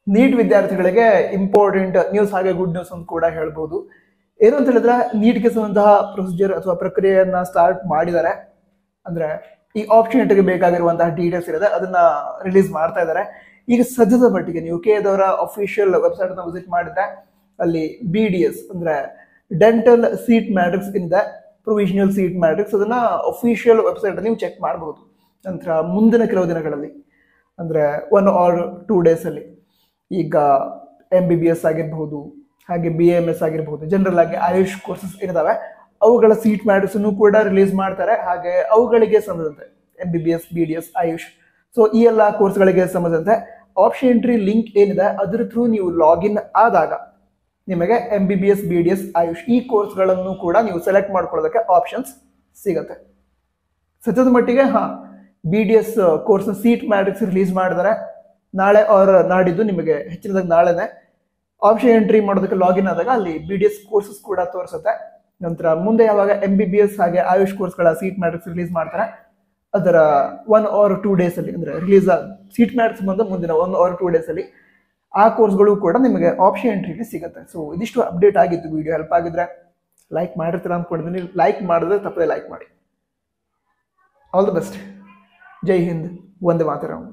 Neat ವಿದ್ಯಾರ್ಥಿಗಳಿಗೆ important news ಹಾಗೆ good news ಅಂತ ಕೂಡ ಹೇಳ್ಬೋದು. ಏನು ಅಂತ ಹೇಳಿದ್ರೆ ನೀಟ್ಗೆ ಸಂಬಂಧಃ ಪ್ರೊಸೀಜರ್ ಅಥವಾ ಪ್ರಕ್ರಿಯೆಯನ್ನ ಸ್ಟಾರ್ಟ್ ಮಾಡಿದ್ದಾರೆ. ಅಂದ್ರೆ ಈ ಆಪರ್ಚುನಿಟಿಗೆ ಬೇಕಾಗಿರುವಂತಹ ಡೀಟೇಲ್ಸ್ ಇರುತ್ತೆ ಅದನ್ನ ರಿಲೀಸ್ ಮಾಡ್ತಾ ಇದ್ದಾರೆ. ಈಗ ಸದ್ಯದ ಮಟ್ಟಿಗೆ ನೀವು ಕೆದವರ ಅಫಿಷಿಯಲ್ ವೆಬ್ಸೈಟ್ ಅನ್ನ ವಿಸಿಟ್ ಮಾಡಿದ್ರೆ ಅಲ್ಲಿ BDS ಅಂದ್ರೆ ಡೆಂಟಲ್ ಸೀಟ್ ಮ್ಯಾಟ್ರಿಕ್ಸ್ ಇಂದ ಪ್ರೊವಿಷನಲ್ ಸೀಟ್ ಮ್ಯಾಟ್ರಿಕ್ಸ್ ಅದನ್ನ ಅಫಿಷಿಯಲ್ ವೆಬ್ಸೈಟ್ ನೀವು ಚೆಕ್ ಮಾಡಬಹುದು. ನಂತರ ಮುಂದಿನ ಕೆಲವು ದಿನಗಳಲ್ಲಿ ಅಂದ್ರೆ 1 or 2 days ಅಲ್ಲಿ ಈಗ MBBS ಆಗಿರಬಹುದು, ಹಾಗೆ BAMS ಆಗಿರಬಹುದು, ಜನರಲ್ ಆಗಿ ಆಯುಷ್ ಕೋರ್ಸಸ್ ಏನಿದಾವೆ ಅವುಗಳ ಸೀಟ್ ಮ್ಯಾಟ್ರಿಕ್ಸ್ ಅನ್ನು ಕೂಡ ರಿಲೀಸ್ ಮಾಡ್ತಾರೆ. ಹಾಗೆ ಅವುಗಳಿಗೆ ಸಂಬಂಧಂತೆ MBBS, BDS, ಆಯುಷ್, ಸೊ ಈ ಎಲ್ಲ ಕೋರ್ಸ್ಗಳಿಗೆ ಸಂಬಂಧಂತೆ ಆಪ್ಷನ್ ಎಂಟ್ರಿ ಲಿಂಕ್ ಏನಿದೆ ಅದ್ರ ಥ್ರೂ ನೀವು ಲಾಗಿನ್ ಆದಾಗ ನಿಮಗೆ MBBS, BDS, ಆಯುಷ್ ಈ ಕೋರ್ಸ್ಗಳನ್ನು ಕೂಡ ನೀವು ಸೆಲೆಕ್ಟ್ ಮಾಡ್ಕೊಳ್ಳೋದಕ್ಕೆ ಆಪ್ಷನ್ಸ್ ಸಿಗುತ್ತೆ. ಸದ್ಯದ ಮಟ್ಟಿಗೆ BDS ಕೋರ್ಸ್ನ ಸೀಟ್ ಮ್ಯಾಟ್ರಿಕ್ಸ್ ರಿಲೀಸ್ ಮಾಡಿದರೆ ನಾಳೆ ಆರ್ ನಾಡಿದ್ದು ನಿಮಗೆ ಹೆಚ್ಚಿನದಾಗಿ ನಾಳೆನೆ ಆಪ್ಷನ್ ಎಂಟ್ರಿ ಮಾಡೋದಕ್ಕೆ ಲಾಗಿನ್ ಆದಾಗ ಅಲ್ಲಿ BDS ಕೋರ್ಸಸ್ ಕೂಡ ತೋರಿಸುತ್ತೆ. ನಂತರ ಮುಂದೆ ಯಾವಾಗ MBBS ಹಾಗೆ ಆಯುಷ್ ಕೋರ್ಸ್ಗಳ ಸೀಟ್ ಮ್ಯಾಟ್ರಿಕ್ಸ್ ರಿಲೀಸ್ ಮಾಡ್ತಾರೆ ಅದರ 1 or 2 days ಅಲ್ಲಿ ಅಂದ್ರೆ ರಿಲೀಸ್ ಸೀಟ್ ಮ್ಯಾಟ್ರಿಕ್ಸ್ ಬಂದ ಮುಂದಿನ 1 or 2 days ಅಲ್ಲಿ ಆ ಕೋರ್ಸ್ಗಳು ಕೂಡ ನಿಮಗೆ ಆಪ್ಷನ್ ಎಂಟ್ರಿಗೆ ಸಿಗುತ್ತೆ. ಸೊ ಇದಿಷ್ಟು ಅಪ್ಡೇಟ್ ಆಗಿತ್ತು. ವಿಡಿಯೋ ಹೆಲ್ಪ್ ಆಗಿದ್ರೆ ಲೈಕ್ ಮಾಡಿರ್ತೀರ ಅಂದ್ಕೊಂಡಿದ್ದೀನಿ. ಲೈಕ್ ಮಾಡಿದ್ರೆ ತಪ್ಪದೆ ಲೈಕ್ ಮಾಡಿ. All the best. ಜೈ ಹಿಂದ್, ವಂದೇ ಮಾತರಂ.